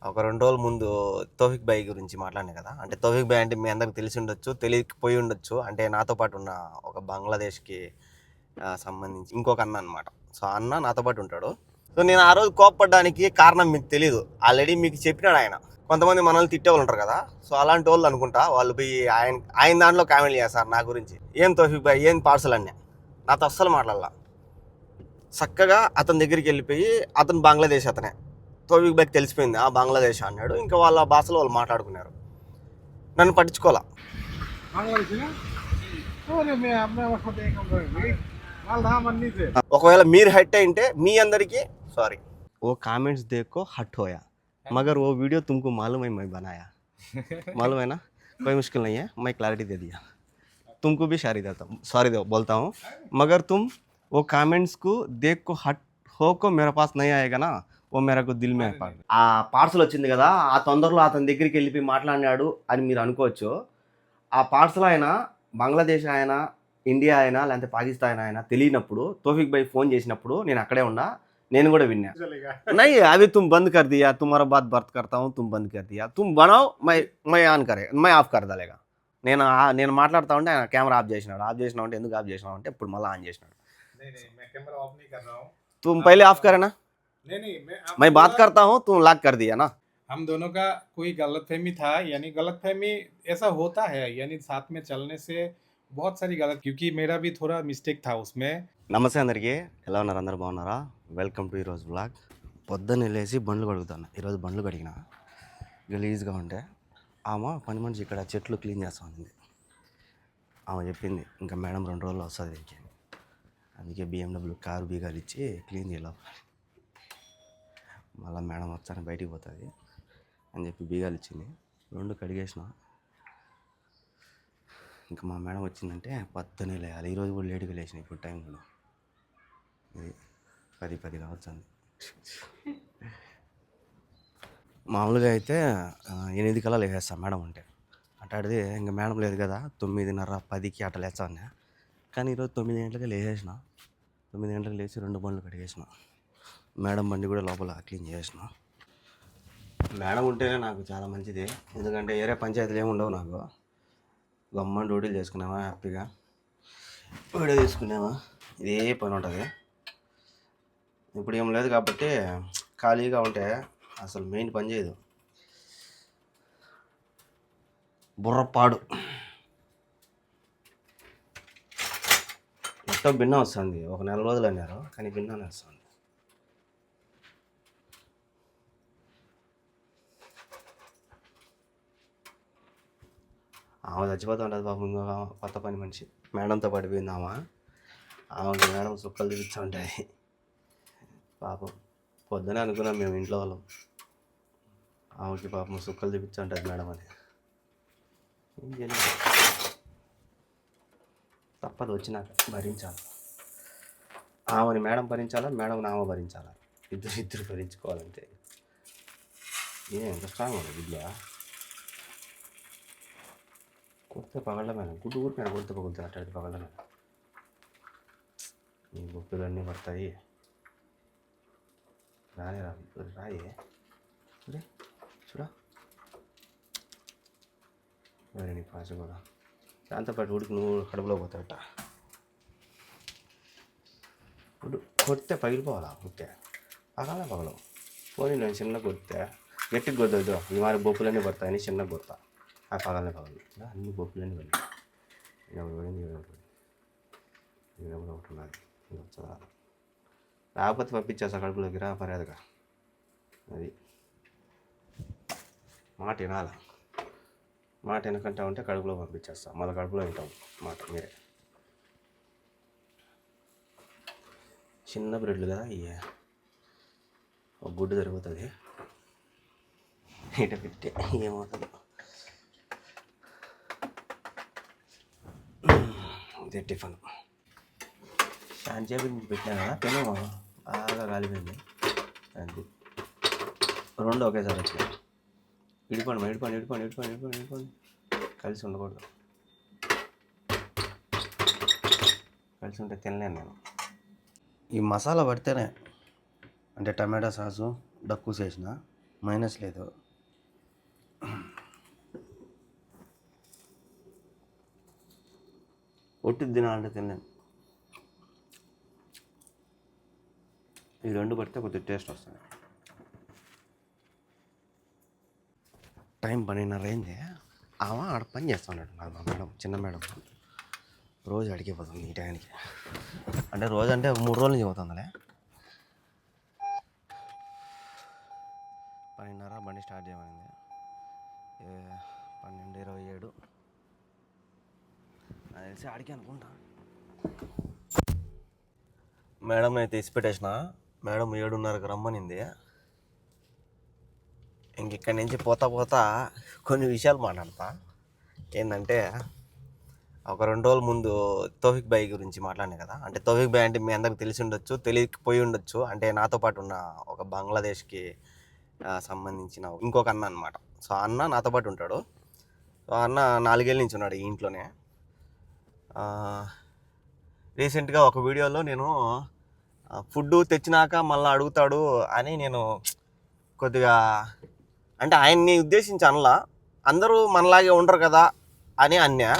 ఒక 2 రోజుల ముందు తౌఫీక్ భాయ్ గురించి మాట్లాడినా కదా! అంటే తౌఫీక్ భాయ్ అంటే మీ అందరికి తెలిసి ఉండొచ్చు, తెలియకపోయి ఉండొచ్చు. అంటే నాతో పాటు ఉన్న ఒక బంగ్లాదేశ్‌కి సంబంధించి ఇంకొక అన్న అనమాట. సో, ఆ అన్న నాతో పాటు ఉంటాడు. సో, నేను ఆ రోజు కోప్పడ్డానికి కారణం మీకు తెలీదు. ఆల్రెడీ మీకు చెప్పినాడు ఆయన. కొంతమంది మనల్ని తిట్టేవాళ్ళు ఉంటారు కదా! సో, అలాంటోళ్ళు అనుకుంటా. వాళ్ళు పోయి ఆయన దాంట్లో కామెంట్లు చేస్తారు నా గురించి. "ఏం తౌఫీక్ భాయ్ ఏం పార్సల్" అన్నా. నాతో అస్సలు మాట్లాడలా. చక్కగా అతని దగ్గరికి వెళ్ళిపోయి అతను బంగ్లాదేశ్ అతనే. తౌఫీక్ భాయ్‌కి తెలిసిపోయింది బంగ్లాదేశ్ అన్నాడు. ఇంకా వాళ్ళ భాషలో వాళ్ళు మాట్లాడుకున్నారు. నన్ను పట్టించుకోవాలా. ఒకవేళ మీరు హట్ అయింటే మీ అందరికీ సారీ. ఓ కామెంట్స్ देखो हट होया मगर वो वीडियो तुमको मालूम है मैं बनाया मालूम है ना कोई मुश्किल नहीं है मैं क्लैरिटी दे दिया तुमको भी सॉरी बोलता हूँ मगर तुम वो कामेंट्स को देख को हट हो को मेरे पास नहीं आएगा ना ఓ మేరకు దిల్ మే ఆ పార్సల్ వచ్చింది కదా ఆ తొందరలో అతని దగ్గరికి వెళ్ళిపోయి మాట్లాడినాడు అని మీరు అనుకోవచ్చు. ఆ పార్సల్ ఆయన బంగ్లాదేశ్ ఆయన, ఇండియా అయినా లేకపోతే పాకిస్తాన్ అయినా తెలియనప్పుడు తౌఫీక్ భాయ్ ఫోన్ చేసినప్పుడు నేను అక్కడే ఉన్నా. నేను కూడా విన్నా. नहीं अभी तुम बंद कर दिया तुम्हारा बात बर्त करता हूँ तुम बंद कर दिया तुम बनाओ मैं ఆన్ करे मैं ఆఫ్ कर डालेगा. నేను మాట్లాడుతూ ఉంటే ఆయన కెమెరా ఆఫ్ చేసినాడు. ఆఫ్ చేసినావు అంటే ఎందుకు ఆఫ్ చేసినావు అంటే ఇప్పుడు మళ్ళీ ఆన్ చేసినాడు. तुम पहले ऑफ करे ना नहीं मैं बात करता हूँ तुम लॉक कर दिया ना. हम दोनों का कोई गलतफहमी था, यानी गलतफहमी ऐसा होता है, यानी साथ में चलने से बहुत सारी गलत, क्योंकि मेरा भी थोड़ा मिस्टेक था उसमें. నమస్తే అందరికీ, ఎలా ఉన్నారు? అందరూ బాగున్నారా? వెల్కమ్ టు ఈరోజు బ్లాగ్. పొద్దున్న లేచి బండ్లు కడుగుతాను. ఈరోజు బండ్లు కడిగిన గలీజ్గా ఉంటే ఆమె పని మనిషి ఇక్కడ చెట్లు క్లీన్ చేస్తా ఉంది. ఆమె చెప్పింది ఇంకా మేడం 2 రోజుల్లో వస్తుంది దీనికి, అందుకే BMW కారు బీగాలు ఇచ్చి క్లీన్ చేయాలి. మళ్ళీ మేడం వచ్చాను బయటికి పోతుంది అని చెప్పి బీగాలు ఇచ్చింది. 2 కడిగేసిన. ఇంకా మా మేడం వచ్చిందంటే పొద్దునే లేయాలి. ఈరోజు కూడా లేటుగా లేచిన. ఇప్పుడు టైం కూడా ఇది 10 కావచ్చు. మామూలుగా అయితే 8 కల్లా లేచేస్తాను మేడం అంటే. అట్లాంటిది ఇంకా మేడం లేదు కదా 9:30 10కి అట్లా లేచాను. కానీ ఈరోజు 9 గంటలకి లేచేసిన. 9 గంటలకు లేచి 2 బండ్లు కడిగేసిన. మేడం బండి కూడా లోపల క్లీన్ చేసిన. మేడం ఉంటేనే నాకు చాలా మంచిది. ఎందుకంటే వేరే పంచాయతీలు ఏమి ఉండవు నాకు. గమ్మని డ్యూటీలు చేసుకున్నామా, హ్యాపీగా వీడియో తీసుకున్నామా, ఇదే పని ఉంటుంది. ఇప్పుడు ఏం లేదు కాబట్టి ఖాళీగా ఉంటే అసలు మెయిన్ పని చేయదు. బుర్రపాడు మొత్తం భిన్న వస్తుంది. ఒక 4 రోజులు అన్నారు కానీ భిన్నానే వస్తుంది. ఆమె చచ్చిపోతూ ఉంటుంది పాపం. ఇంకొక కొత్త పని మనిషి మేడంతో పడిపోయింది ఆమెకి మేడం సుక్కలు చూపిస్తూ ఉంటాయి పాపం. పొద్దునే అనుకున్నాం మేము ఇంట్లో వాళ్ళం, ఆమెకి పాపం సుక్కలు చూపిస్తూ ఉంటుంది మేడం అని. ఏం చేయలేదు, తప్పదు, వచ్చినాక భరించాలి. ఆమెని మేడం భరించాలా, మేడం ఆమె భరించాలా, ఇద్దరు భరించుకోవాలంటే. ఎంత స్ట్రాంగ్ ఉంది గుడ్లో. కొడితే పగలమే, గుడ్డు ఊరిపోయినా కొడితే పగులుతాయి. అట్లాంటి పగలమే ఈ బొప్పులు అన్నీ పడతాయి. రాని రాయి చూడా మరి నీ పాచ కూడా దాంతోపాటు ఉడికి నువ్వు కడుపులో పోతాట. కొడితే పగిలిపోవాలా, కొట్టే పగలవు. పోనీ నేను చిన్న కొడితే గట్టికి కొద్దదు. ఈ మరి బొప్పులన్నీ పడతాయని చిన్న కొడతా. ఆ పగలనే అన్ని బొప్పులన్నీ వెళ్ళి కూడా ఒకటి ఉన్నది. లేకపోతే పంపించేస్తా కడుపులోకి రా మర్యాదగా. అది మాట వినాలా, మాట వెనకంటా ఉంటే కడుపులో పంపించేస్తాం. మళ్ళీ కడుపులో వింటాం మాట మీరే. చిన్న బ్రెడ్లు కదా ఇవి, ఒక గుడ్డు సరిపోతుంది. ఇట పెట్టి ఏమవుతుంది. ఇదే టిఫిన్. శాంతిసేపు పెట్టినా కదా పెను బాగా కాలిపోయింది. అది 2 ఒకేసారి వచ్చినాయి. ఇడిపోండి కలిసి ఉండకూడదు. కలిసి ఉంటే తినలేను నేను. ఈ మసాలా పడితేనే, అంటే టమాటా సాసు డక్కు చేసిన మైనస్ లేదు. ఒట్టిది తినాలంటే తినలేను. ఈ రెండు పడితే కొద్దిగా టేస్ట్ వస్తుంది. టైం 12:30 అయింది. ఆడ పని చేస్తున్నాడు నాకు మా మేడం, చిన్న మేడం. రోజు అడిగిపోతుంది ఈ టైంకి. అంటే రోజు అంటే 3 రోజుల నుంచి పోతుందిలే. 12:30 బండి స్టార్ట్ చేయమనింది. 12:27 నాకు తెలిసి ఆడికి అనుకుంటా. మేడం అయితే ఇసిపెట్టేసిన. మేడం 7:30కి రమ్మనింది. ఇంక ఇక్కడి నుంచి పోతా కొన్ని విషయాలు మాట్లాడతా. ఏంటంటే ఒక 2 రోజుల ముందు తౌఫిక్ భాయ్ గురించి మాట్లాడినా కదా. అంటే తౌఫిక్ భాయ్ అంటే మీ అందరికి తెలిసి ఉండొచ్చు, తెలియకపోయి ఉండొచ్చు. అంటే నాతో పాటు ఉన్న ఒక బంగ్లాదేశ్కి సంబంధించిన ఇంకొక అన్న అనమాట. సో అన్న నాతో పాటు ఉంటాడు. సో అన్న 4 ఏళ్ళ నుంచి ఉన్నాడు ఈ ఇంట్లోనే. రీసెంట్గా ఒక వీడియోలో నేను ఫుడ్ తెచ్చినాక మళ్ళీ అడుగుతాడు అని నేను కొద్దిగా అంటే ఆయన్ని ఉద్దేశించి అనలా, అందరూ మనలాగే ఉండరు కదా అని అన్నా.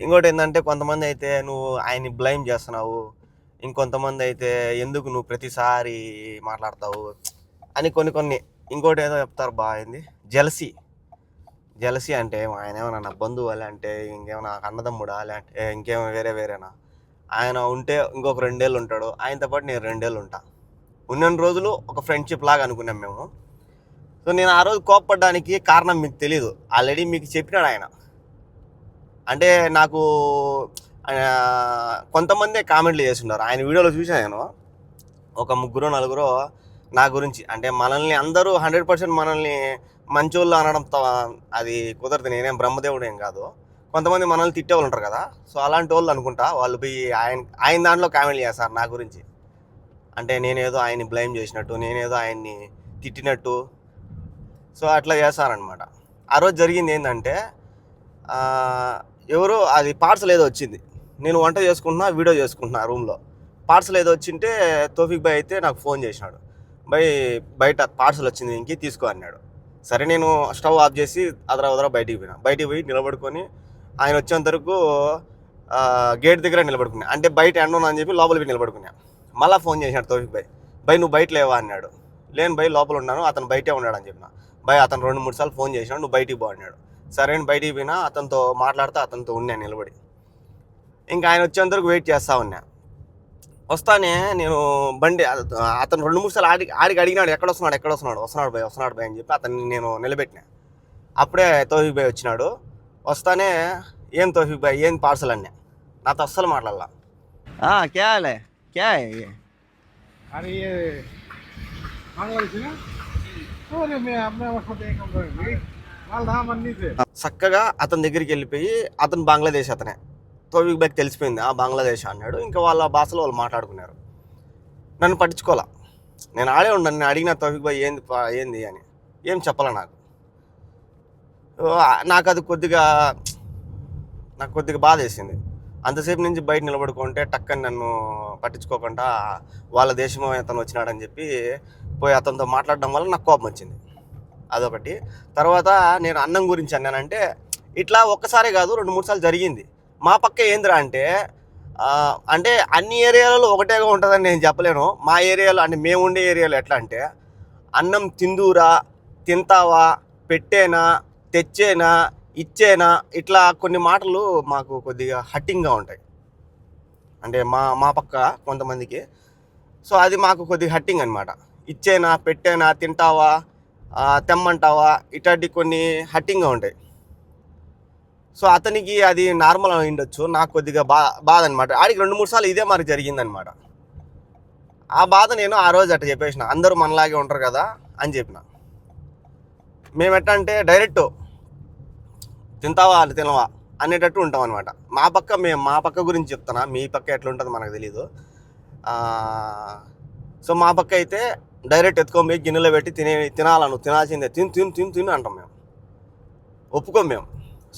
ఇంకోటి ఏంటంటే కొంతమంది అయితే నువ్వు ఆయన్ని బ్లైమ్ చేస్తున్నావు, ఇంకొంతమంది అయితే ఎందుకు నువ్వు ప్రతిసారి మాట్లాడతావు అని కొన్ని ఇంకోటి ఏదో చెప్తారు. బాగుంది జెలసీ అంటే ఆయన ఏమన్నా నా బంధువు అంటే ఇంకేమన్నా అన్నదమ్ముడా లేదంటే ఇంకేమైనా వేరేనా? ఆయన ఉంటే ఇంకొక 2 ఏళ్ళు ఉంటాడు, ఆయనతో పాటు నేను 2 ఏళ్ళు ఉంటా. ఉన్న రోజులు ఒక ఫ్రెండ్షిప్ లాగా అనుకున్నాం మేము. సో నేను ఆ రోజు కోప్పడ్డానికి కారణం మీకు తెలీదు, ఆల్రెడీ మీకు చెప్పినాడు ఆయన. అంటే నాకు కొంతమంది కామెంట్లు చేస్తున్నారు ఆయన వీడియోలో చూసాను నేను. ఒక 3-4 నా గురించి అంటే మనల్ని అందరూ 100% మనల్ని మంచోళ్ళు అనడం అది కుదరదు. నేనేం బ్రహ్మదేవుడు ఏం కాదు. కొంతమంది మనల్ని తిట్టేవాళ్ళు ఉంటారు కదా. సో అలాంటి వాళ్ళు అనుకుంటా వాళ్ళు పోయి ఆయన దాంట్లో కామెంట్లు చేస్తారు నా గురించి. అంటే నేనేదో ఆయన్ని బ్లేమ్ చేసినట్టు, నేనేదో ఆయన్ని తిట్టినట్టు. సో అట్లా చేస్తారనమాట. ఆ రోజు జరిగింది ఏంటంటే ఎవరో అది పార్సల్ ఏదో వచ్చింది. నేను వంట చేసుకుంటున్నా, వీడియో చేసుకుంటున్నా రూమ్లో. పార్సల్ ఏదో వచ్చింటే తౌఫిక్ భాయ్ అయితే నాకు ఫోన్ చేసినాడు. బయట పార్సల్ వచ్చింది ఇంకి తీసుకో అన్నాడు. సరే నేను స్టవ్ ఆఫ్ చేసి అదరా బయటికి పోయి నిలబడుకొని ఆయన వచ్చేంత వరకు గేట్ దగ్గర నిలబడుకున్నా. అంటే బయట ఎండ అని చెప్పి లోపలికి నిలబడుకున్నా. మళ్ళీ ఫోన్ చేసినాడు తౌఫిక్ భాయ్ నువ్వు బయట లేవా అన్నాడు. లేను భాయ్ లోపల ఉన్నాను, అతను బయటే ఉన్నాడు అని చెప్పిన. అతను 2-3 సార్లు ఫోన్ చేసినాడు, నువ్వు బయటికి పో అన్నాడు. సరే అని బయటికి పోయినా, అతనితో మాట్లాడుతూ అతనితో ఉన్నా నిలబడి. ఇంకా ఆయన వచ్చేంత వరకు వెయిట్ చేస్తూ ఉన్నా. వస్తానే నేను బండి అతను 2-3 సార్లు ఆడికి అడిగినాడు ఎక్కడ వస్తున్నాడు భాయ్ అని చెప్పి అతన్ని నేను నిలబెట్టినా. అప్పుడే తౌఫిక్ భాయ్ వచ్చినాడు. వస్తానే ఏం తౌఫిక్ భాయ్ ఏం పార్సల్ అన్నా. నాతో అస్సలు మాట్లాడాల. క్యా अरे ये बांग्लादेशी ना? अरे मैं अपने उसको देख माल धाम अन्नी से చక్కగా అతని దగ్గరికి వెళ్ళిపోయి, అతను బంగ్లాదేశ్ అతనే, తౌఫిక్ భాయ్కి తెలిసిపోయింది ఆ బంగ్లాదేశ్ అన్నాడు. ఇంకా వాళ్ళ భాషలో వాళ్ళు మాట్లాడుకున్నారు. నన్ను పట్టించుకోవాలా, నేను ఆడే ఉన్నాను. నేను అడిగిన తౌఫిక్ భాయ్ ఏంది అని ఏం చెప్పాలా నాకు. నాకు అది కొద్దిగా బాధ వేసింది. అంతసేపు నుంచి బయట నిలబడుకుంటే టక్కని నన్ను పట్టించుకోకుండా వాళ్ళ దేశం అతను వచ్చినాడని చెప్పి పోయి అతనితో మాట్లాడడం వల్ల నాకు కోపం వచ్చింది. అదొకటి. తర్వాత నేను అన్నం గురించి అన్నానంటే ఇట్లా ఒక్కసారే కాదు 2-3 సార్లు జరిగింది. మా పక్క ఏందిరా అంటే అన్ని ఏరియాలలో ఒకటేగా ఉంటుందని నేను చెప్పలేను. మా ఏరియాలో అంటే మేము ఉండే ఏరియాలో ఎట్లా అంటే అన్నం తిందూరా, తింటావా, పెట్టేనా, తెచ్చేనా, ఇచ్చేనా, ఇట్లా కొన్ని మాటలు మాకు కొద్దిగా హట్టింగ్గా ఉంటాయి. అంటే మా పక్క కొంతమందికి. సో అది మాకు కొద్దిగా హట్టింగ్ అనమాట. ఇచ్చేనా, పెట్టేనా, తింటావా, తెమ్మంటావా, ఇట్లాంటి కొన్ని హట్టింగ్గా ఉంటాయి. సో అతనికి అది నార్మల్ అయి ఉండొచ్చు, నాకు కొద్దిగా బాధ అనమాట. ఆడికి 2-3 సార్లు ఇదే మరి జరిగిందనమాట. ఆ బాధ నేను ఆ రోజు అట్లా చెప్పేసిన, అందరూ మనలాగే ఉంటారు కదా అని చెప్పిన. మేము ఎట్లా అంటే డైరెక్ట్ తింటావా అని తినవా అనేటట్టు ఉంటాం అనమాట. మా పక్క గురించి చెప్తున్నా, మీ పక్క ఎట్లా ఉంటుందో మనకు తెలీదు. సో మా పక్క అయితే డైరెక్ట్ ఎత్తుకొని పోయి గిన్నెలో పెట్టి తినాలను, తినాల్సిందే, తిను అంటాం మేము, ఒప్పుకోం మేము.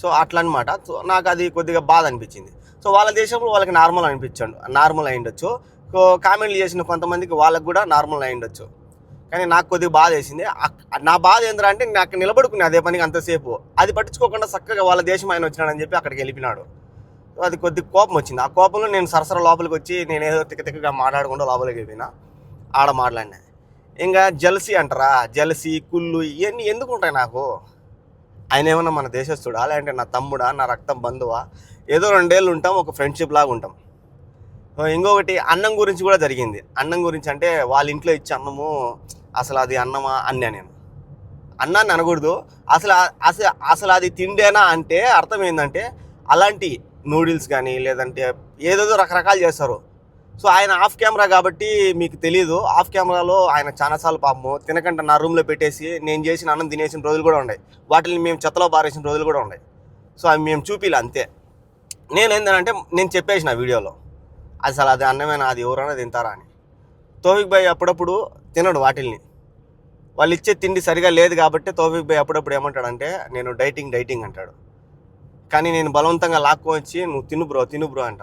సో అట్లా అనమాట. సో నాకు అది కొద్దిగా బాధ అనిపించింది. సో వాళ్ళ దేశంలో వాళ్ళకి నార్మల్ అయి ఉండొచ్చు. సో కామెంట్లు చేసిన కొంతమందికి వాళ్ళకి కూడా నార్మల్ అయి ఉండొచ్చు. కానీ నాకు కొద్దిగా బాధ వేసింది. నా బాధ ఏంద్రా అంటే నేను అక్కడ నిలబడుకునే అదే పనికి అంతసేపు, అది పట్టించుకోకుండా చక్కగా వాళ్ళ దేశం ఆయన వచ్చినాడని చెప్పి అక్కడికి వెళ్ళిపోయినాడు. అది కొద్దిగా కోపం వచ్చింది. ఆ కోపంలో నేను సరసర లోపలికి వచ్చి నేను ఏదో తిక్కగా మాట్లాడకుండా లోపలికి వెళ్ళిపోయినా. ఆడ మాట్లాడినా. ఇంకా జలసీ అంటారా, జలసీ కుళ్ళు ఇవన్నీ ఎందుకు ఉంటాయి నాకు? ఆయన ఏమన్నా మన దేశస్తుడా, లేదంటే నా తమ్ముడా, నా రక్తం బంధువా? ఏదో 2 ఏళ్ళు ఉంటాం, ఒక ఫ్రెండ్షిప్ లాగా ఉంటాం. ఇంకొకటి అన్నం గురించి కూడా జరిగింది. అన్నం గురించి అంటే వాళ్ళ ఇంట్లో ఇచ్చే అన్నము అసలు అది అన్నమా అన్నా. నేను అన్నాన్ని అనకూడదు, అసలు అసలు అసలు అది తిండేనా అంటే అర్థం ఏంటంటే అలాంటి నూడిల్స్ కానీ లేదంటే ఏదేదో రకరకాలు చేస్తారు. సో ఆయన ఆఫ్ కెమెరా కాబట్టి మీకు తెలియదు. ఆఫ్ కెమెరాలో ఆయన చాలాసార్లు పాపము తినకుండా నా రూమ్లో పెట్టేసి నేను చేసిన అన్నం తినేసిన రోజులు కూడా ఉన్నాయి. వాటిని మేము చెత్తలో పారేసిన రోజులు కూడా ఉన్నాయి. సో అవి మేము చూపిలే అంతే. నేనేంటంటే నేను చెప్పేసిన వీడియోలో అసలు అది అన్నమేనా, అది ఎవరైనా తింటారా అని. తౌఫీక్ భాయ్ అప్పుడప్పుడు తినడు వాటిల్ని. వాళ్ళు ఇచ్చే తిండి సరిగా లేదు కాబట్టి తౌఫీక్ భాయ్ అప్పుడప్పుడు ఏమంటాడంటే నేను డైటింగ్ అంటాడు. కానీ నేను బలవంతంగా లాక్కొచ్చి నువ్వు తిను బ్రో అంట.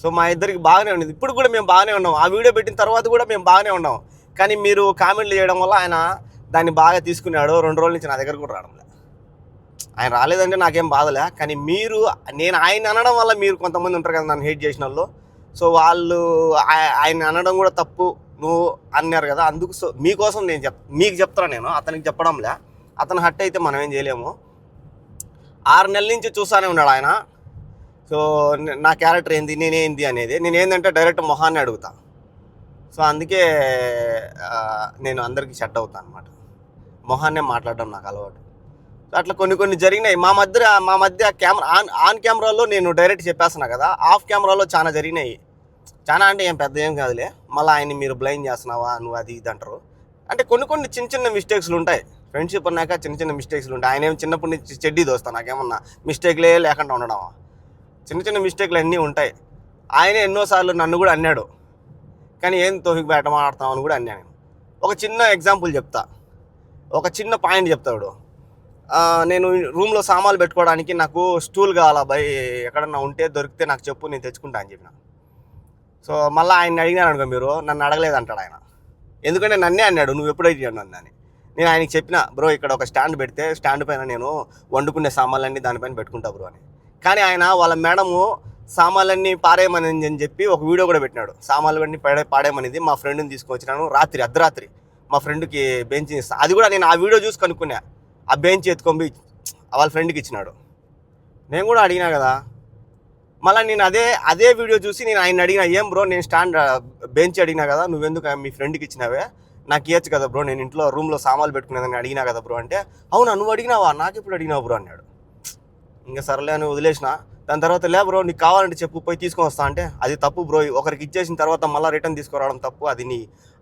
సో మా ఇద్దరికి బాగానే ఉండేది. ఇప్పుడు కూడా మేము బాగానే ఉన్నాం. ఆ వీడియో పెట్టిన తర్వాత కూడా మేము బాగానే ఉన్నాం. కానీ మీరు కామెంట్లు చేయడం వల్ల ఆయన దాన్ని బాగా తీసుకున్నాడు. 2 రోజుల నుంచి నా దగ్గర కూడా రావడం లేదు. ఆయన రాలేదంటే నాకేం బాధలే. కానీ నేను ఆయన అనడం వల్ల మీరు కొంతమంది ఉంటారు కదా నన్ను హేట్ చేసిన వాళ్ళు. సో వాళ్ళు ఆయన అనడం కూడా తప్పు నువ్వు అన్నారు కదా, అందుకు. సో మీకోసం నేను మీకు చెప్తాను. నేను అతనికి చెప్పడంలే. అతను హట్ అయితే మనం ఏం చేయలేము. 6 నెలల నుంచి చూస్తూనే ఉన్నాడు ఆయన. సో నా క్యారెక్టర్ ఏంది, నేనేంది అనేది. నేనేందంటే డైరెక్ట్ మొహాన్ని అడుగుతా. సో అందుకే నేను అందరికీ షట్ అవుతాను అనమాట. మొహాన్నే మాట్లాడడం నాకు అలవాటు. అట్లా కొన్ని జరిగినాయి మా మధ్య కెమెరా ఆన్ కెమెరాలో నేను డైరెక్ట్ చెప్పేస్తున్నా కదా. ఆఫ్ కెమెరాలో చాలా జరిగినాయి. చాలా అంటే ఏం కాదులే. మళ్ళీ ఆయన్ని మీరు బ్లైండ్ చేస్తున్నావా నువ్వు అది ఇది అంటారు. అంటే కొన్ని చిన్న మిస్టేక్స్లు ఉంటాయి. ఫ్రెండ్షిప్ అన్నాక చిన్న మిస్టేక్స్లు ఉంటాయి. ఆయన ఏమి చిన్నప్పటి నుంచి చెడ్డీ దోస్తా, నాకేమన్నా మిస్టేక్లే లేకుండా ఉండడం. చిన్న మిస్టేక్లు అన్నీ ఉంటాయి. ఆయనే ఎన్నోసార్లు నన్ను కూడా అన్నాడు. కానీ ఏం తౌఫీక్ బయట మాట్లాడతాం అని కూడా అన్నాను. ఒక చిన్న ఎగ్జాంపుల్ చెప్తా, ఒక చిన్న పాయింట్ చెప్తాడు. నేను రూమ్లో సామాన్లు పెట్టుకోవడానికి నాకు స్టూల్ కావాలా బాయ్, ఎక్కడన్నా ఉంటే దొరికితే నాకు చెప్పు, నేను తెచ్చుకుంటా అని చెప్పిన. సో మళ్ళీ ఆయన్ని అడిగినాను అనుకో, మీరు నన్ను అడగలేదు అంటాడు ఆయన. ఎందుకంటే నన్నే అన్నాడు నువ్వు ఎప్పుడు అడిగాను అని. నేను ఆయనకి చెప్పిన, బ్రో ఇక్కడ ఒక స్టాండ్ పెడితే స్టాండ్ పైన నేను వండుకునే సామాన్లన్నీ దానిపైన పెట్టుకుంటా బ్రో అని. కానీ ఆయన వాళ్ళ మేడము సామాన్లన్నీ పారేయమని అని చెప్పి ఒక వీడియో కూడా పెట్టినాడు. సామాన్లు అన్నీ పాడేయమనిది. మా ఫ్రెండ్ని తీసుకొచ్చినాను అర్ధరాత్రి మా ఫ్రెండ్కి బెంచ్ ఇస్తా. అది కూడా నేను ఆ వీడియో చూసి కనుక్కున్నా. ఆ బెంచ్ ఎత్తుకొని వాళ్ళ ఫ్రెండ్కి ఇచ్చినాడు. నేను కూడా అడిగినా కదా. మళ్ళీ నేను అదే వీడియో చూసి నేను ఆయన అడిగినా, ఏం బ్రో నేను బెంచ్ అడిగినా కదా, నువ్వెందుకు మీ ఫ్రెండ్కి ఇచ్చినావే, నాకు ఇవ్వచ్చు కదా బ్రో, నేను ఇంట్లో రూమ్లో సామాన్లు పెట్టుకునేదని అడిగినా కదా బ్రో అంటే, అవునా నువ్వు అడిగినావా, నాకు ఎప్పుడు అడిగినావు బ్రో అన్నాడు. ఇంకా సర్లే అని వదిలేసిన. దాని తర్వాత లే బ్రో నీకు కావాలంటే చెప్పు పోయి తీసుకొని వస్తా అంటే, అది తప్పు బ్రో, ఒకరికి ఇచ్చేసిన తర్వాత మళ్ళీ రిటర్న్ తీసుకురావడం తప్పు,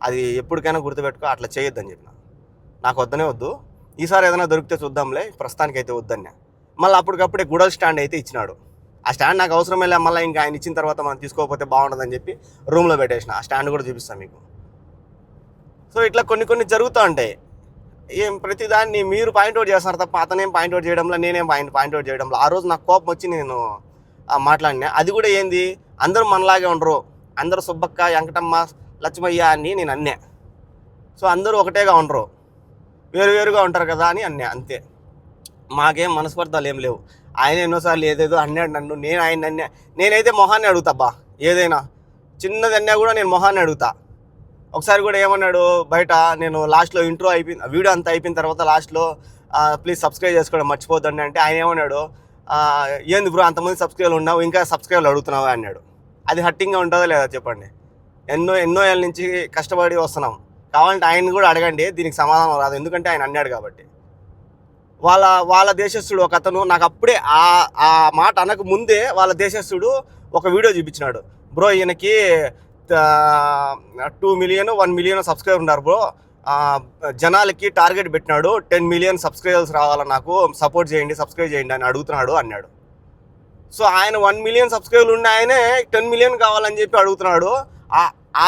అది ఎప్పటికైనా గుర్తుపెట్టుకో, అట్లా చేయొద్దని చెప్పిన. నాకు వద్దనే వద్దు, ఈసారి ఏదైనా దొరికితే చూద్దాంలే, ప్రస్తుతానికి అయితే వద్దన్నా. మళ్ళీ అప్పటికప్పుడే గుడల్ స్టాండ్ అయితే ఇచ్చినాడు. ఆ స్టాండ్ నాకు అవసరమే లే, మళ్ళీ ఇంకా ఆయన ఇచ్చిన తర్వాత మనం తీసుకోకపోతే బాగుంటుందని చెప్పి రూమ్లో పెట్టేసిన. ఆ స్టాండ్ కూడా చూపిస్తాను మీకు. సో ఇట్లా కొన్ని జరుగుతూ ఉంటాయి. ఏం ప్రతిదాన్ని మీరు పాయింట్అవుట్ చేస్తున్నారు తప్ప అతనేం పాయింట్అవుట్ చేయడంలో, నేనేం పాయింట్అవుట్ చేయడంలో. ఆ రోజు నాకు కోపం వచ్చి నేను మాట్లాడినా. అది కూడా ఏంది, అందరూ మనలాగే ఉండరు, అందరూ సుబ్బక్క, వెంకటమ్మ, లక్ష్మయ్య అని నేను అన్నా. సో అందరూ ఒకటేగా ఉండరు, వేరువేరుగా ఉంటారు కదా అని అన్నా, అంతే. మాకేం మనస్పర్ధాలు ఏం లేవు. ఆయన ఎన్నోసార్లు ఏదేదో అన్నాడు నన్ను, నేను ఆయన అన్నా. నేనైతే మొహాన్ని అడుగుతాబ్బా, ఏదైనా చిన్నది అన్నా కూడా నేను మొహాన్ని అడుగుతా. ఒకసారి కూడా ఏమన్నాడు బయట, నేను లాస్ట్లో ఇంట్రో అయిపోయింది, వీడియో అంతా అయిపోయిన తర్వాత లాస్ట్లో ప్లీజ్ సబ్స్క్రైబ్ చేసుకోవడం మర్చిపోద్దండి అంటే, ఆయన ఏమన్నాడు, ఏంది బ్రో అంతమంది సబ్స్క్రైబర్లు ఉన్నావు ఇంకా సబ్స్క్రైబర్లు అడుగుతున్నావా అన్నాడు. అది హట్టింగ్గా ఉంటుందో లేదా చెప్పండి. ఎన్నో ఏళ్ళ నుంచి కష్టపడి వస్తున్నాం. కావాలంటే ఆయన కూడా అడగండి, దీనికి సమాధానం రాదు, ఎందుకంటే ఆయన అన్నాడు కాబట్టి. వాళ్ళ దేశస్థుడు ఒక అతను నాకు అప్పుడే ఆ మాట అనక ముందే వాళ్ళ దేశస్థుడు ఒక వీడియో చూపించినాడు. బ్రో ఈయనకి 2 మిలియన్ 1 మిలియన్ సబ్స్క్రైబర్ ఉన్నారు బ్రో, జనాలకి టార్గెట్ పెట్టినాడు, 10 మిలియన్ సబ్స్క్రైబర్స్ రావాలా, నాకు సపోర్ట్ చేయండి, సబ్స్క్రైబ్ చేయండి అని అడుగుతున్నాడు అన్నాడు. సో ఆయన 1 మిలియన్ సబ్స్క్రైబర్లు ఉన్న ఆయనే 10 మిలియన్ కావాలని చెప్పి అడుగుతున్నాడు.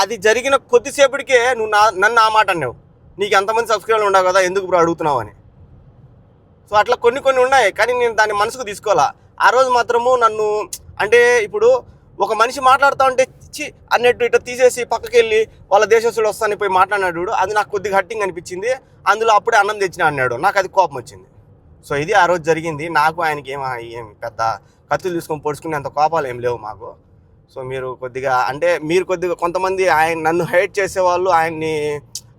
అది జరిగిన కొద్దిసేపటికే నువ్వు నన్ను ఆ మాట అన్నావు, నీకు ఎంతమంది సబ్స్క్రైబర్లు ఉండవు కదా, ఎందుకు బ్రో అడుగుతున్నావు అని. సో అట్లా కొన్ని ఉన్నాయి, కానీ నేను దాన్ని మనసుకు తీసుకోవాలా. ఆ రోజు మాత్రము నన్ను అంటే, ఇప్పుడు ఒక మనిషి మాట్లాడుతూ ఉంటే పిచ్చి అన్నట్టు ఇట్లా తీసేసి పక్కకి వెళ్ళి వాళ్ళ దేశస్తుడు వస్తాను పోయి మాట్లాడినాడు చూడు, అది నాకు కొద్దిగా హట్టింగ్ అనిపించింది. అందులో అప్పుడే అన్నం తెచ్చిన అన్నాడు, నాకు అది కోపం వచ్చింది. సో ఇది ఆ రోజు జరిగింది. నాకు ఆయనకి ఏం పెద్ద కత్తులు తీసుకొని పొడుచుకునే అంత కోపాలు ఏం లేవు మాకు. సో మీరు కొద్దిగా అంటే మీరు కొద్దిగా కొంతమంది నన్ను హైట్ చేసేవాళ్ళు,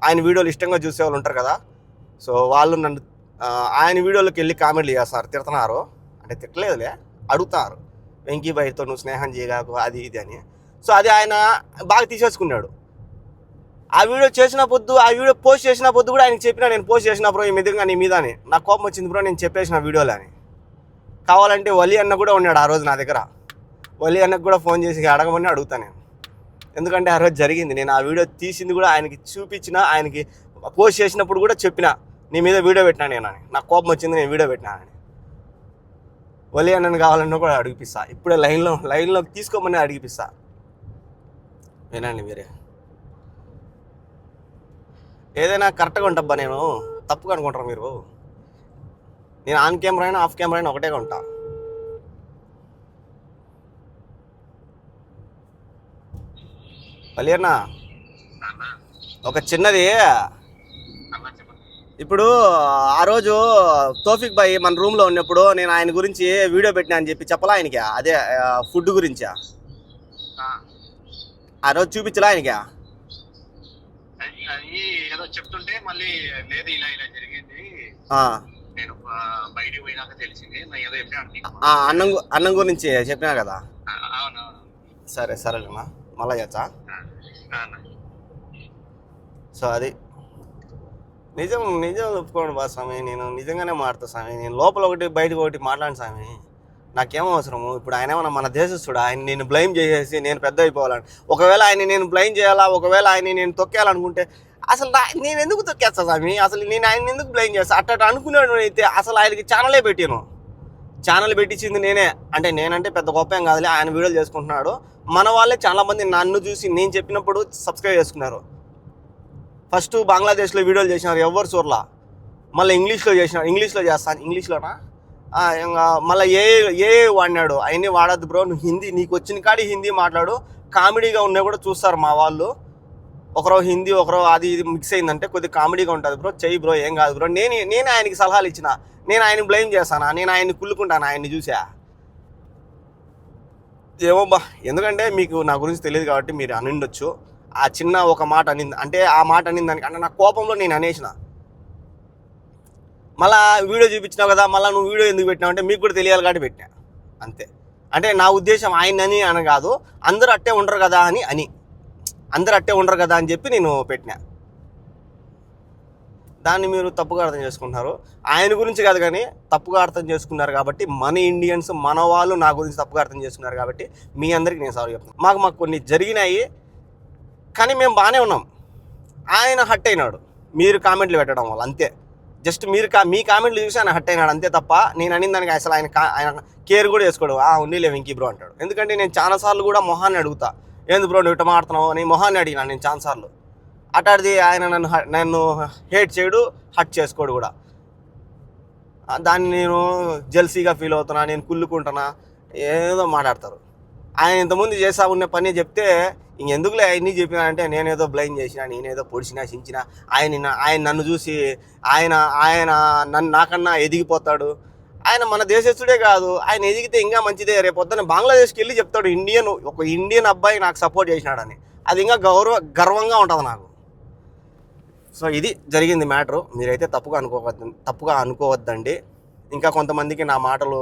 ఆయన వీడియోలు ఇష్టంగా చూసేవాళ్ళు ఉంటారు కదా. సో వాళ్ళు నన్ను ఆయన వీడియోలోకి వెళ్ళి కామెంట్లు చేస్తారు, తిడుతున్నారు. అంటే తిట్టలేదులే, అడుగుతారు, వెంకీ భాయ్తో నువ్వు స్నేహం చేయగాకు అది ఇది అని. సో అది ఆయన బాగా తీసేసుకున్నాడు. ఆ వీడియో పోస్ట్ చేసిన పొద్దు కూడా ఆయనకి చెప్పినా, నేను పోస్ట్ చేసిన బ్రో ఈ మెదుగా నీ మీద అని, నాకు కోపం వచ్చింది బ్రో నేను చెప్పేసిన వీడియోలో అని. కావాలంటే వలి అన్న కూడా ఉన్నాడు ఆ రోజు నా దగ్గర, వలి అన్నకు కూడా ఫోన్ చేసి అడగమని అడుగుతాను నేను. ఎందుకంటే ఆ రోజు జరిగింది, నేను ఆ వీడియో తీసింది కూడా ఆయనకి చూపించిన, ఆయనకి పోస్ట్ చేసినప్పుడు కూడా చెప్పిన నీ మీద వీడియో పెట్టినా నేను అని, నాకు కోపం వచ్చింది నేను వీడియో పెట్టినానని. వలి అన్నను కావాలన్నా కూడా అడిగిపిస్తా, ఇప్పుడే లైన్లోకి తీసుకోమని అడిగిపిస్తా. వినండి మీరే, ఏదైనా కరెక్ట్గా ఉంటాబ్బా, నేను తప్పుగా అనుకుంటారు మీరు. నేను ఆన్ కెమెరా అయినా ఆఫ్ కెమెరా అయినా ఒకటేగా ఉంటా. పలియన్నా ఒక చిన్నది, ఇప్పుడు ఆ రోజు తోఫిక్ భాయ్ మన రూమ్లో ఉన్నప్పుడు నేను ఆయన గురించి వీడియో పెట్టినా అని చెప్పి చెప్పలా ఆయనకి, అదే ఫుడ్ గురించా ఆ రోజు చూపించలా ఆయనకి? ఏదో చెప్తుంటే మళ్ళీ లేదు ఇలా ఇలా జరిగింది, నేను బయటికి పోయినాక తెలిసింది ఏదో చెప్పినా అన్నం గురించి చెప్పినా కదా. అవునవును సరేలేమ్మా, మళ్ళా చేచ్చా. సో అది నిజం ఒప్పుకోండి బా స్వామి, నేను నిజంగానే మారుతా స్వామి. నేను లోపల ఒకటి బయటకు ఒకటి మాట్లాడిన స్వామి, నాకేమో అవసరము. ఇప్పుడు ఆయన ఏమన్నా మన దేశస్తుడు, ఆయన నేను బ్లైమ్ చేసేసి నేను పెద్ద అయిపోవాలని, ఒకవేళ ఆయన నేను బ్లైమ్ చేయాలా, ఒకవేళ ఆయన నేను తొక్కేయాలనుకుంటే అసలు నేను ఎందుకు తొక్కేస్తా స్వామి? అసలు నేను ఆయన ఎందుకు బ్లైమ్ చేస్తా? అట్ట అనుకున్నాడు అయితే అసలు ఆయనకి ఛానలే పెట్టాను. ఛానల్ పెట్టించింది నేనే, అంటే నేనంటే పెద్ద గొప్ప ఏం కాదులే, ఆయన వీడియోలు చేసుకుంటున్నాడు. మన వాళ్ళే చాలామంది నన్ను చూసి నేను చెప్పినప్పుడు సబ్స్క్రైబ్ చేసుకున్నారు. ఫస్ట్ బంగ్లాదేశ్లో వీడియోలు చేసినారు, ఎవరు చూడలా. మళ్ళీ ఇంగ్లీష్లో చేస్తాను, ఇంగ్లీష్లోనా మళ్ళీ ఏ వాడినాడు. అవన్నీ వాడద్దు బ్రో, నువ్వు హిందీ నీకు వచ్చిన కాడి హిందీ మాట్లాడు, కామెడీగా ఉన్నాయి కూడా చూస్తారు మా వాళ్ళు. ఒకరో హిందీ ఒకరో అది ఇది మిక్స్ అయిందంటే కొద్దిగా కామెడీగా ఉంటుంది బ్రో, చెయ్యి బ్రో ఏం కాదు బ్రో. నేను ఆయనకి సలహాలు ఇచ్చిన, నేను ఆయన బ్లేమ్ చేస్తానా, నేను ఆయన్ని కుళ్ళుకుంటాను ఆయన్ని చూసా. ఏమో బా, ఎందుకంటే మీకు నా గురించి తెలియదు కాబట్టి మీరు అనిండొచ్చు. ఆ చిన్న ఒక మాట అనింది అంటే ఆ మాట అనిందానికి అంటే నా కోపంలో నేను అనేసిన. మళ్ళీ వీడియో చూపించినావు కదా, మళ్ళీ నువ్వు వీడియో ఎందుకు పెట్టినావు అంటే మీకు కూడా తెలియాలి కాబట్టి పెట్టినా అంతే. అంటే నా ఉద్దేశం ఆయనని అని కాదు, అందరూ అట్టే ఉండరు కదా అని చెప్పి నేను పెట్టినా. దాన్ని మీరు తప్పుగా అర్థం చేసుకుంటున్నారు. ఆయన గురించి కాదు కానీ తప్పుగా అర్థం చేసుకున్నారు కాబట్టి, మన ఇండియన్స్ మన వాళ్ళు నా గురించి తప్పుగా అర్థం చేసుకున్నారు కాబట్టి మీ అందరికీ నేను సారీ చెప్తున్నాను. మాకు కొన్ని జరిగినాయి కానీ మేము బాగానే ఉన్నాం. ఆయన హట్ అయినాడు మీరు కామెంట్లు పెట్టడం వల్ల, అంతే. జస్ట్ మీ కామెంట్లు చూసి ఆయన హట్ అయినాడు అంతే తప్ప నేను అనిన దానికి అసలు ఆయన కేర్ కూడా చేసుకోడు. ఉండేలే వెంకీ బ్రో అంటాడు. ఎందుకంటే నేను చాలాసార్లు కూడా మొహాన్ని అడుగుతా, ఏంది బ్రో నువ్వు ఇట్లా మాడుతున్నావు అని మొహాన్ని అడిగినా నేను చాలాసార్లు. అటాడిది ఆయన నన్ను హేట్ చేయడు, హట్ చేసుకోడు కూడా. దాన్ని నేను జెల్సీగా ఫీల్ అవుతున్నా, నేను కుళ్ళుకుంటున్నా, ఏదో మాట్లాడతారు. ఆయన ఇంతకుముందు చేసా ఉన్న పని చెప్తే ఇంకెందుకులే ఆయన్ని చెప్పినానంటే నేనేదో బ్లైమ్ చేసినా, నేనేదో పొడిచినా చించినా, ఆయన నన్ను చూసి ఆయన నన్ను నాకన్నా ఎదిగిపోతాడు. ఆయన మన దేశస్తుడే కాదు, ఆయన ఎదిగితే ఇంకా మంచిదే. రేపు పొద్దున్న బంగ్లాదేశ్కి వెళ్ళి చెప్తాడు ఒక ఇండియన్ అబ్బాయి నాకు సపోర్ట్ చేసినాడని, అది ఇంకా గర్వంగా ఉంటుంది నాకు. సో ఇది జరిగింది మ్యాటరు. మీరైతే తప్పుగా అనుకోవద్దండి. ఇంకా కొంతమందికి నా మాటలు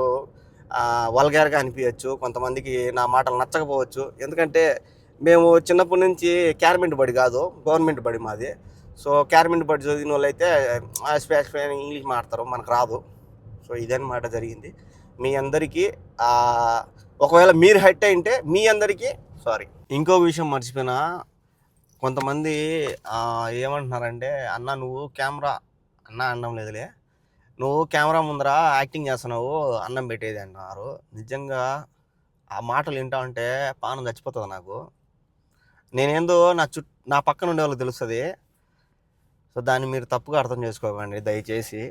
వల్గర్గా అనిపించవచ్చు, కొంతమందికి నా మాటలు నచ్చకపోవచ్చు. ఎందుకంటే మేము చిన్నప్పటి నుంచి క్యార్మెంట్ బడి కాదు, గవర్నమెంట్ బడి మాది. సో క్యార్మెంట్ బడి చదివిన వాళ్ళు అయితే ఇంగ్లీష్ మాట్లాడతారు, మనకు రాదు. సో ఇదన్నమాట జరిగింది. మీ అందరికీ ఒకవేళ మీరు హట్ అయింటే మీ అందరికీ సారీ. ఇంకో విషయం మర్చిపోయినా, కొంతమంది ఏమంటున్నారంటే అన్న నువ్వు అనడం లేదులే, నువ్వు కెమెరా ముందర యాక్టింగ్ చేస్తున్నావు, అన్నం పెట్టేది అంటున్నారు. నిజంగా ఆ మాటలు వింటా ఉంటే పానం చచ్చిపోతుంది నాకు. నేనేందో నా పక్కన ఉండే వాళ్ళకి తెలుస్తుంది. సో దాన్ని మీరు తప్పుగా అర్థం చేసుకోకండి దయచేసి.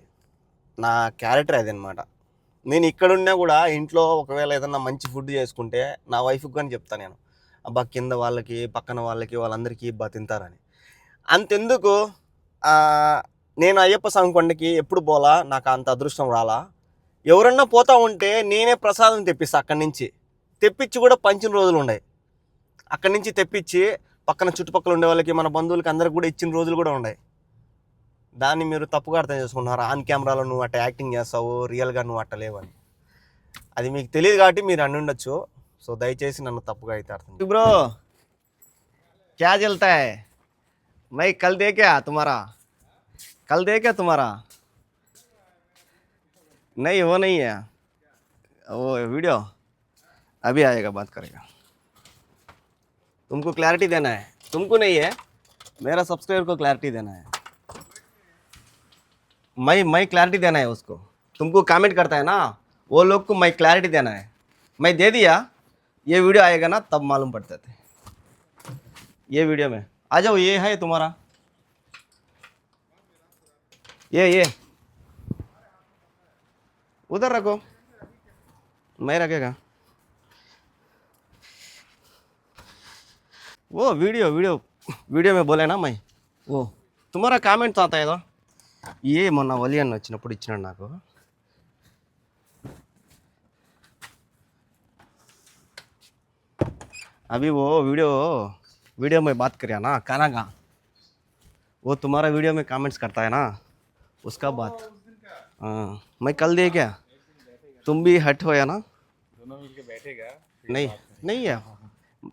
నా క్యారెక్టర్ అది అనమాట. నేను ఇక్కడున్నా కూడా ఇంట్లో ఒకవేళ ఏదన్నా మంచి ఫుడ్ చేసుకుంటే నా వైఫ్కి కానీ చెప్తాను నేను, అబ్బా కింద వాళ్ళకి పక్కన వాళ్ళకి వాళ్ళందరికీ అబ్బా తింటారని. అంతెందుకు నేను అయ్యప్ప స్వామి కొండకి ఎప్పుడు పోలా, నాకు అంత అదృష్టం రాలా. ఎవరన్నా పోతా ఉంటే నేనే ప్రసాదం తెప్పిస్తా, అక్కడి నుంచి తెప్పించి కూడా పంచిన రోజులు ఉన్నాయి. అక్కడి నుంచి తెప్పించి పక్కన చుట్టుపక్కల ఉండే వాళ్ళకి మన బంధువులకి అందరికి కూడా ఇచ్చిన రోజులు కూడా ఉన్నాయి. దాన్ని మీరు తప్పుగా అర్థం చేసుకుంటున్నారు. ఆన్ కెమెరాలో నువ్వు అట్ట యాక్టింగ్ చేస్తావు, రియల్గా నువ్వు అట్ట లేవని. అది మీకు తెలియదు కాబట్టి మీరు అని ఉండొచ్చు. సో దయచేసి నన్ను తప్పుగా అయితే అర్థం. బ్రో క్యా చల్తా హై మై కల్ దేకా తుమారా नहीं वो नहीं है, वो वीडियो अभी आएगा, बात करेगा. तुमको क्लैरिटी देना है, तुमको नहीं है, मेरा सब्सक्राइबर को क्लैरिटी देना है. मैं क्लैरिटी देना है उसको. तुमको कमेंट करता है ना, वो लोग को मैं क्लैरिटी देना है. मैं दे दिया, ये वीडियो आएगा ना तब मालूम पड़ते थे. ये वीडियो में आ जाओ, ये है तुम्हारा, ये उधर रखो, मैं रखेगा. वो वीडियो में बोले ना मैं, वो तुम्हारा కామెంట్ आता है. ये మొన్న వలి అన్న వచ్చినప్పుడు ఇచ్చినాడు నాకు. अभी वो वीडियो में बात करिया ना खाना का, वो तुम्हारा वीडियो में कमेंट्स करता है ना, उसका बात. हाँ मैं कल दे क्या, तुम भी हट होया ना. दोनों मिलके बैठेगा. नहीं है,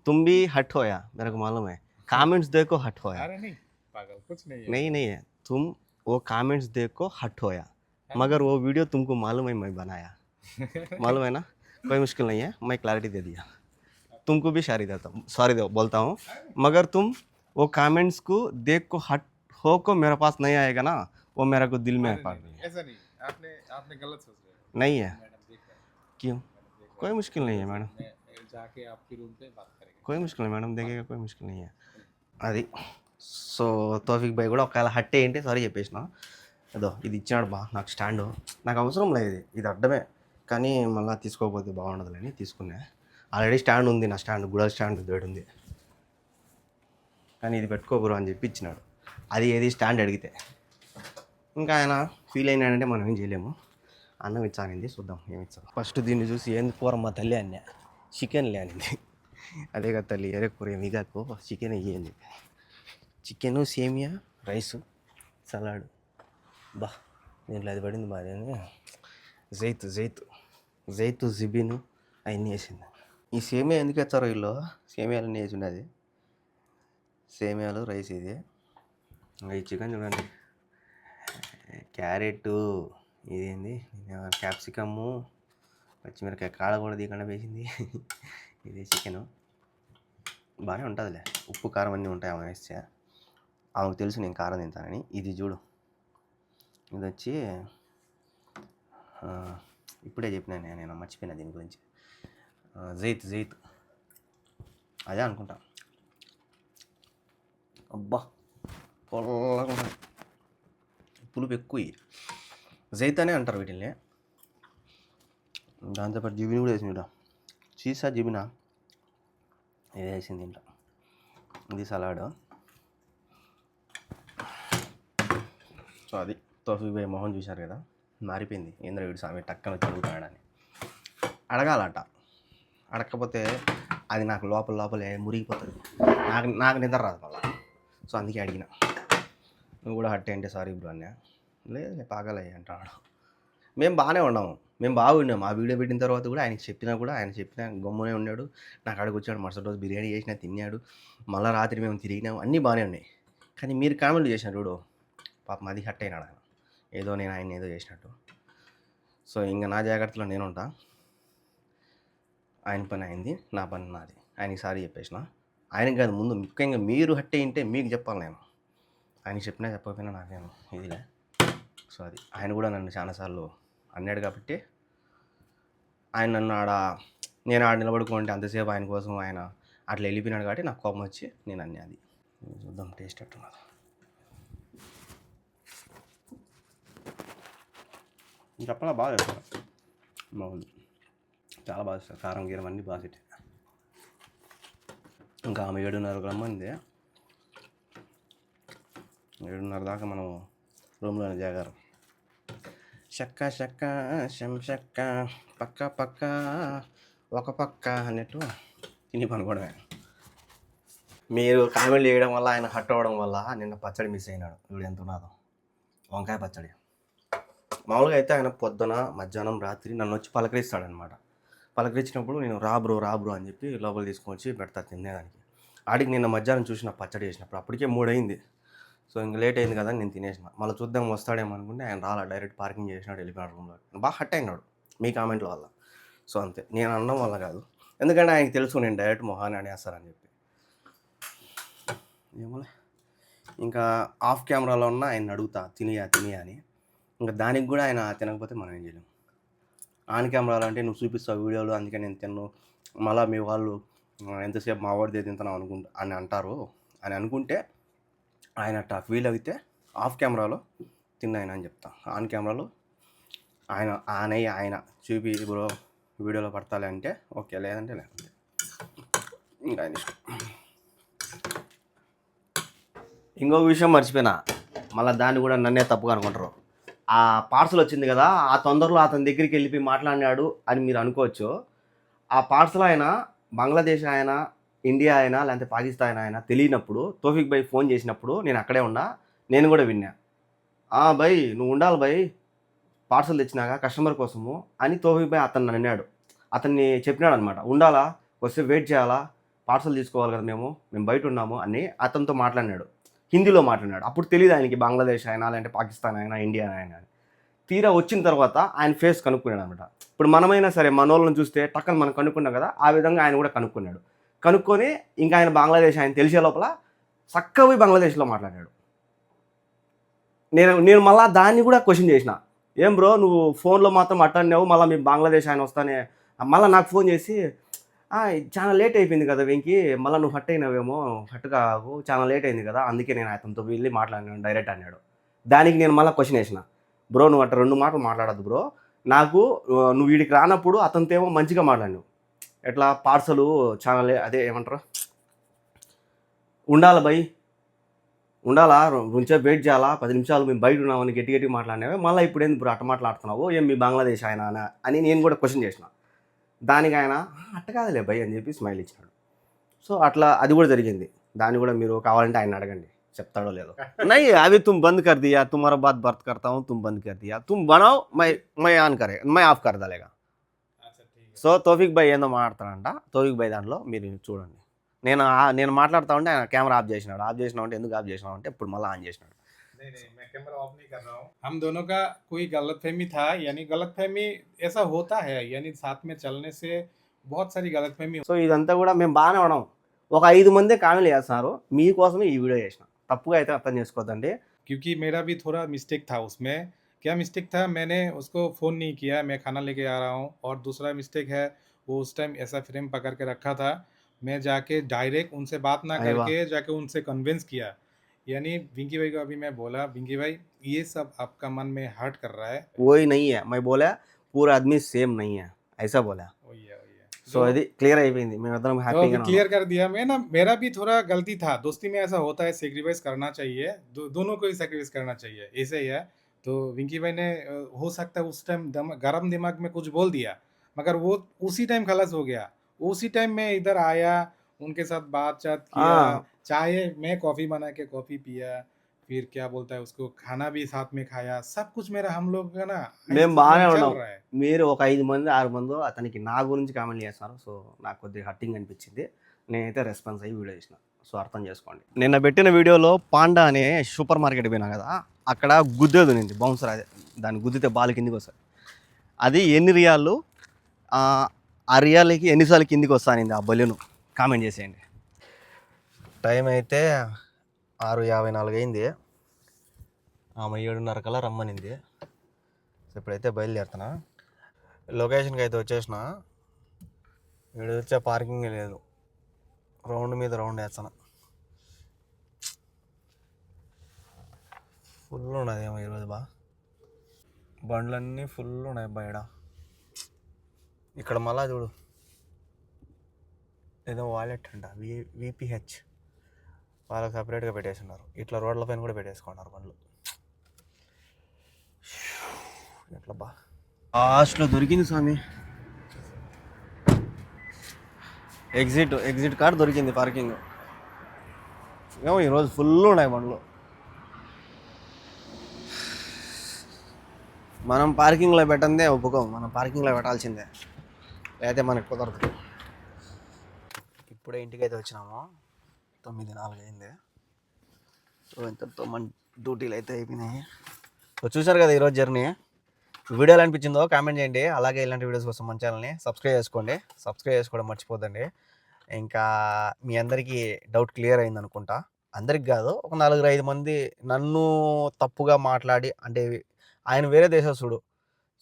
तुम भी हट होया, मेरे को मालूम है. कमेंट्स देखो हट होया. अरे नहीं पागल, कुछ नहीं है. नहीं है, तुम वो कमेंट्स देखो हट होया, मगर वो वीडियो तुमको मालूम है मैं बनाया. मालूम है ना, कोई मुश्किल नहीं है. मैं क्लैरिटी दे दिया, तुमको भी सॉरी बोलता हूँ. मगर तुम वो कमेंट्स को देख को हट हो को मेरे पास नहीं आएगा ना, वो मेरे को दिल में पड़ रही है. ऐसा नहीं, आपने गलत सोच रहे हो. नहीं है, मैडम देख रहे हैं. क्यों, कोई मुश्किल नहीं है मैडम, मैं जाके आपके रूम पे बात करेंगे. कोई मुश्किल नहीं मैडम, देखेगा कोई मुश्किल नहीं है. అది సో తౌఫిక్ భాయ్ కూడా ఒకవేళ హట్ ఏంటి సారీ చెప్పేసిన. అదో ఇది ఇచ్చినాడు బా నాకు స్టాండు, నాకు అవసరం లేదు, ఇది అడ్డమే, కానీ మళ్ళీ తీసుకోకపోతే బాగుండదులని తీసుకున్నా. ఆల్రెడీ స్టాండ్ ఉంది, నా స్టాండ్ గుడ స్టాండ్ దేడు ఉంది, కానీ ఇది పెట్టుకోకూడదు అని చెప్పి ఇచ్చినాడు. అది ఏది స్టాండ్ అడిగితే ఇంకా ఆయన ఫీల్ అయినాడంటే మనం ఏం చేయలేము. అన్నం ఇచ్చానింది, చూద్దాం ఏమి ఇచ్చాను. ఫస్ట్ దీన్ని చూసి ఏంది కూరమ్మ తల్లి అన్నా, చికెన్ లేనింది. అదే కదా తల్లి, ఎరే కూర మిగాకు చికెన్ ఇయ్యండి. చికెను సేమియా రైసు సలాడ్, బా దీంట్లో అది పడింది బాగా. జైతు జిబిను అవన్నీ వేసింది. ఈ సేమియా ఎందుకు వేస్తారో వీళ్ళు, సేమియాలన్నీ వేసి ఉన్నది. సేమియాలు రైస్ ఇది. ఈ చికెన్ చూడండి, క్యారెట్, ఇదేంది క్యాప్సికము, పచ్చిమిరకాయ కాడ కూడా దీకుండా వేసింది. ఇది చికెను బాగానే ఉంటుందిలే, ఉప్పు కారం అన్నీ ఉంటాయి. ఆమె వేస్తే ఆమెకు తెలుసు నేను కారం తింటానని. ఇది చూడు, ఇది వచ్చి ఇప్పుడే చెప్పినాను నేను, మర్చిపోయినా దీని గురించి. జైత్ అదే అనుకుంటా. అబ్బా పొల్లగా పులుపు ఎక్కువ, జైత్ అనే అంటారు వీటిని. దాంతోపాటు జిబిని కూడా వేసింది చూడ, చీసా జిబినా ఇది వేసింది దీంట్లో. ఇది సలాడ్. సో అది తౌఫీక్ భాయ్ మొహం చూశారు కదా, మారిపోయింది. ఏంద్ర వీడు స్వామి టక్కన వచ్చి అడుగుతాడని. అడగాలట, అడగకపోతే అది నాకు లోపలే మురిగిపోతుంది, నాకు నిద్ర రాదు మళ్ళా. సో అందుకే అడిగిన, నువ్వు కూడా హట్ అంటే సారీ బ్రో అన్నా. లేదు పాగలయ్య అంటాడు. మేము బాగానే ఉన్నాము, మేము బాగున్నాము. ఆ వీడియో పెట్టిన తర్వాత కూడా ఆయన చెప్పినా గమ్మునే ఉన్నాడు. నాకు అక్కడికి వచ్చాడు, మరుసటి రోజు బిర్యానీ చేసినా తిన్నాడు. మళ్ళీ రాత్రి మేము తిరిగినాము, అన్నీ బాగానే ఉన్నాయి. కానీ మీరు కామెంట్లు చేసినారు చూడు, పాపం అది హట్ అయినాడు ఆయన, ఏదో నేను ఆయన ఏదో చేసినట్టు. సో ఇంకా నా జాగ్రత్తలో నేను ఉంటా. ఆయన పని అయింది, నా పని నాది. ఆయనకి సారీ చెప్పేసిన. ఆయనకి కాదు, ముందు ముఖ్యంగా మీరు హట్ అయింటే మీకు చెప్పాలి. నేను ఆయనకి చెప్పినా చెప్పకపోయినా నాకేం ఇదిలే. సో అది ఆయన కూడా నన్ను చాలాసార్లు అన్నాడు కాబట్టి ఆయన నన్ను నేను నిలబడుకుంటే అంతసేపు ఆయన కోసం ఆయన అట్లా వెళ్ళిపోయినాడు కాబట్టి నాకు కోపం వచ్చి నేను అన్నీ. అది చూద్దాం టేస్ట్ ఎట్టున్నది. చెప్పలా బాగా చేస్తారు, బాగుంది, చాలా బాగా చేస్తారు. కారం గీరం అన్నీ బాగా సెట్. ఇంకా ఆమె 7:30కు రమ్మంది. 7:30 దాకా మనం రూమ్లోనే జాగారం. చెక్క చెక్క చెక్క పక్క పక్క ఒక పక్క అన్నట్టు తిని పనుకోవడమే. మీరు కామెంట్లు చేయడం వల్ల ఆయన హట్ అవ్వడం వల్ల నిన్న పచ్చడి మిస్ అయినాడు. ఇప్పుడు ఎంత ఉన్నదో వంకాయ పచ్చడి. మామూలుగా అయితే ఆయన పొద్దున మధ్యాహ్నం రాత్రి నన్ను వచ్చి పలకరిస్తాడనమాట. పలకరించినప్పుడు నేను రా బ్రో అని చెప్పి లోపల తీసుకొని వచ్చి పెడతా తినేదానికి. ఆడికి నిన్న మధ్యాహ్నం చూసిన పచ్చడి చేసినప్పుడు అప్పటికే 3 అయింది. సో ఇంక లేట్ అయింది కదా నేను తినేసిన. మళ్ళీ చూద్దాం వస్తాడేమో అనుకుంటే ఆయన రాలా, డైరెక్ట్ పార్కింగ్ చేసినాడు, వెళ్ళిపోయాడు రూమ్లో. బాగా హట్ అయినాడు మీ కామెంట్ల వల్ల. సో అంతే, నేను అనడం వల్ల కాదు, ఎందుకంటే ఆయనకి తెలుసు నేను డైరెక్ట్ మొహాన్ని అనేస్తానని చెప్పి. ఏమోలే, ఇంకా ఆఫ్ కెమెరాలో ఉన్న ఆయన అడుగుతా తినియా అని. ఇంకా దానికి కూడా ఆయన తినకపోతే మనం ఏం చేయలేం. ఆన్ కెమెరాలో అంటే నువ్వు చూపిస్తావు వీడియోలు, అందుకే నేను తిన్ను, మళ్ళీ మీ వాళ్ళు ఎంతసేపు మా వాడిదే తింటున్నావు అని అంటారు అని అనుకుంటే ఆయన అట్లా ఫీల్ అయితే ఆఫ్ కెమెరాలో తిన్నాయన అని చెప్తా. ఆన్ కెమెరాలో ఆయన చూపి బ్రో వీడియోలో పడతాలే అంటే ఓకే, లేదంటే ఇంకా ఆయన ఇష్టం. ఇంకో విషయం మర్చిపోయినా, మళ్ళీ దాన్ని కూడా నన్నే తప్పుగా అనుకుంటారు. ఆ పార్సల్ వచ్చింది కదా, ఆ తొందరలో అతని దగ్గరికి వెళ్ళిపోయి మాట్లాడినాడు అని మీరు అనుకోవచ్చు. ఆ పార్సల్ ఆయన బంగ్లాదేశ్ ఆయన, ఇండియా అయినా లేకపోతే పాకిస్తాన్ అయినా తెలియనప్పుడు తోఫిక్ భాయ్ ఫోన్ చేసినప్పుడు నేను అక్కడే ఉన్నా, నేను కూడా విన్నా. భయ్ నువ్వు ఉండాలి భయ్, పార్సల్ తెచ్చినాక కస్టమర్ కోసము అని తోఫిక్ భాయ్ అతన్ని అన్నాడు. అతన్ని చెప్పినాడు అనమాట, ఉండాలా, వస్తే వెయిట్ చేయాలా, పార్సల్ తీసుకోవాలి కదా మేము బయట ఉన్నాము అని అతనితో మాట్లాడినాడు. హిందీలో మాట్లాడినాడు. అప్పుడు తెలియదు ఆయనకి బంగ్లాదేశ్ అయినా లేదంటే పాకిస్తాన్ అయినా ఇండియా అయినా. తీరా వచ్చిన తర్వాత ఆయన ఫేస్ కనుక్కున్నాడు అనమాట. ఇప్పుడు మనమైనా సరే మనోళ్ళని చూస్తే టక్కని మనం కనుక్కున్నాం కదా, ఆ విధంగా ఆయన కూడా కనుక్కున్నాడు. కనుక్కొని ఇంకా ఆయన బంగ్లాదేశ్ ఆయన తెలిసే లోపల చక్కగా పోయి బంగ్లాదేశ్లో మాట్లాడాడు. నేను మళ్ళీ దాన్ని కూడా క్వశ్చన్ చేసిన, ఏం బ్రో నువ్వు ఫోన్లో మాత్రం అట్టన్నావు, మళ్ళీ మీ బంగ్లాదేశ్ ఆయన వస్తానే. మళ్ళీ నాకు ఫోన్ చేసి చాలా లేట్ అయిపోయింది కదా వెంకీ, మళ్ళీ నువ్వు హట్ అయినావేమో, హట్ కావు, చాలా లేట్ అయింది కదా, అందుకే నేను అతనితో వెళ్ళి మాట్లాడినాను డైరెక్ట్ అన్నాడు. దానికి నేను మళ్ళీ క్వశ్చన్ వేసిన, బ్రో నువ్వు అట్లా 2 మాటలు మాట్లాడద్దు బ్రో, నాకు నువ్వు వీడికి రానప్పుడు అతనితో ఏమో మంచిగా మాట్లాడినావు, ఎట్లా పార్సలు చాలా అదే ఏమంటారు ఉండాలి భయ్, ఉండాలా, కొంచెం వెయిట్ చేయాలా, 10 నిమిషాలు మేము బయట ఉన్నామని గట్టి మాట్లాడినావే, మళ్ళీ ఇప్పుడు ఏంది బ్రో అట్ట మాట్లాడుతున్నావు, ఏం మీ బంగ్లాదేశ్ ఆయన అని నేను కూడా క్వశ్చన్ చేసిన. దానికి ఆయన అట్ట కాదులే భయ్ అని చెప్పి స్మైల్ ఇచ్చినాడు. సో అట్లా అది కూడా జరిగింది. దాన్ని కూడా మీరు కావాలంటే ఆయన అడగండి, చెప్తాడో లేదో. नहीं अभी तुम बंद कर दिया, तुम्हारा बात बात करता हूँ, तुम बंद कर दिया, तुम बनाओ, मैं ऑन करे, मैं ఆఫ్ कर डालेगा. సో తోఫిక్ భాయ్ ఏందో మాట్లాడతానంట, తోఫిక్ భాయ్ దాంట్లో మీరు చూడండి. నేను మాట్లాడుతూ ఉంటే ఆయన కెమెరా ఆఫ్ చేసినాడు. ఆఫ్ చేసినావు అంటే ఎందుకు ఆఫ్ చేసినావు అంటే ఇప్పుడు మళ్ళీ ఆన్ చేసినాడు. नहीं मैं कैमरा ऑफ नहीं कर रहा हूँ. हम दोनों का कोई गलतफहमी था, यानी गलतफहमी ऐसा होता है, यानी साथ में चलने से बहुत सारी गलतफहमी. సో ఇదంతా కూడా మేము బాగానే ఉన్నాం. ఒక 5 మంది కామెంట్లు చేస్తున్నారు, మీకోసమే ఈ వీడియో చేసిన. తప్పుగా అయితే అర్థం చేసుకోవద్దండి. क्योंकि मेरा भी थोड़ा मिस्टेक था उसमें. क्या मिस्टेक था, मैंने उसको फ़ोन नहीं किया, मैं खाना लेके आ रहा हूँ. और दूसरा मिस्टेक है, वो उस टाइम ऐसा फ्रेम पकड़ के रखा था, मैं जाके डायरेक्ट उनसे बात ना अरे वाह. करके जाके उनसे कन्विंस किया. यानी विंकी भाई को अभी मैं बोला, विंकी भाई ये सब आपका मन में हर्ट कर रहा है. वही नहीं है, मैं बोला पूरा आदमी सेम नहीं है, ऐसा बोला. वही है. సో అది క్లియర్ అయిపోయింది, మేమిద్దరం तो హ్యాపీగా क्लियर कर दिया मैं ना, मेरा भी थोड़ा गलती था. दोस्ती में ऐसा होता है, सेक्रीफाइस करना चाहिए, दोनों को ही सेक्रीफाइस करना चाहिए, ऐसे ही है. तो विंकी भाई ने हो सकता है उस टाइम गरम दिमाग में कुछ बोल दिया, मगर वो उसी टाइम खलास हो गया. उसी टाइम मैं इधर आया, उनके साथ बातचीत किया, चाय मैं कॉफ़ी बना के कॉफ़ी पिया, फिर क्या बोलता है उसको खाना भी साथ में खाया, सब कुछ मेरा हम लोग का ना మేము బాగానే चल ఉన్నాం. रहा है. మీరు ఒక 5 మంది 6 మంది అతనికి నా గురించి కామెంట్ చేస్తున్నారు. సో నాకు కొద్దిగా హట్టింగ్ అనిపించింది, నేనైతే రెస్పాన్స్ అయ్యి వీడియో చేసిన. సో అర్థం చేసుకోండి. నిన్న పెట్టిన వీడియోలో పాండా అనే సూపర్ మార్కెట్ పోయినా కదా, అక్కడ గుద్దేది ఉంది బౌన్సర్, అదే దాన్ని గుద్దితే బాల్ కిందికి వస్తుంది. అది ఎన్ని రియాలు, ఆ రియాలకి ఎన్నిసార్లు కిందికి వస్తానింది ఆ బలూను, కామెంట్ చేసేయండి. టైం అయితే 6:54 అయింది. ఆమె 7:30 కల్లా రమ్మనింది. సో ఇప్పుడైతే బయలుదేరుతున్నా. లొకేషన్కి అయితే వచ్చేసిన. ఇక్కడ వచ్చే పార్కింగ్ లేదు, రౌండ్ మీద రౌండ్ వేస్తాను. ఫుల్ ఉన్నదేమో ఈరోజు బండ్లన్నీ ఫుల్ ఉన్నాయి బయట. ఇక్కడ మళ్ళా చూడు ఏదో వాలెట్ అంట విపిహెచ్ వాళ్ళకి సపరేట్గా పెట్టేస్తున్నారు. ఇట్లా రోడ్ల పైన కూడా పెట్టేసుకున్నారు బండ్లు. ఎట్లా బా లాస్ట్లో దొరికింది స్వామి. ఎగ్జిట్ కార్డ్ దొరికింది పార్కింగ్. ఏమో ఈరోజు ఫుల్ ఉన్నాయి బండ్లు. మనం పార్కింగ్లో పెట్టందే ఒప్పుకోం, మనం పార్కింగ్లో పెట్టాల్సిందే, లేకపోతే మనకు కుదరదు. ఇప్పుడే ఇంటికి అయితే వచ్చినాము, 9:04 అయింది. సో ఇంతటితో మన డ్యూటీలు అయితే అయిపోయినాయి. సో చూసారు కదా ఈరోజు జర్నీ. వీడియో ఎలా అనిపించిందో కామెంట్ చేయండి. అలాగే ఇలాంటి వీడియోస్ కోసం మన ఛానల్ని సబ్స్క్రైబ్ చేసుకోండి. సబ్స్క్రైబ్ చేసుకోవడం మర్చిపోద్దండి. ఇంకా మీ అందరికీ డౌట్ క్లియర్ అయింది అనుకుంటా. అందరికి కాదు, ఒక 4-5 మంది నన్ను తప్పుగా మాట్లాడి, అంటే ఆయన వేరే దేశస్తుడు,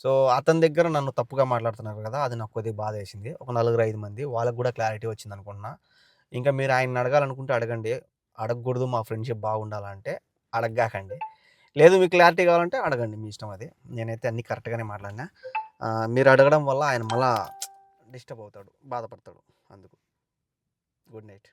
సో అతని దగ్గర నన్ను తప్పుగా మాట్లాడుతున్నారు కదా, అది నాకు కొద్దిగా బాధ వేసింది. ఒక 4-5 మంది వాళ్ళకు కూడా క్లారిటీ వచ్చింది అనుకుంటున్నా. ఇంకా మీరు ఆయన్ని అడగాలనుకుంటే అడగండి, అడగకూడదు మా ఫ్రెండ్షిప్ బాగుండాలంటే అడగకండి. లేదు మీకు క్లారిటీ కావాలంటే అడగండి, మీ ఇష్టం అది. నేనైతే అన్నీ కరెక్ట్గానే మాట్లాడినా. మీరు అడగడం వల్ల ఆయన మళ్ళా డిస్టర్బ్ అవుతాడు, బాధపడతాడు. అందుకు గుడ్ నైట్.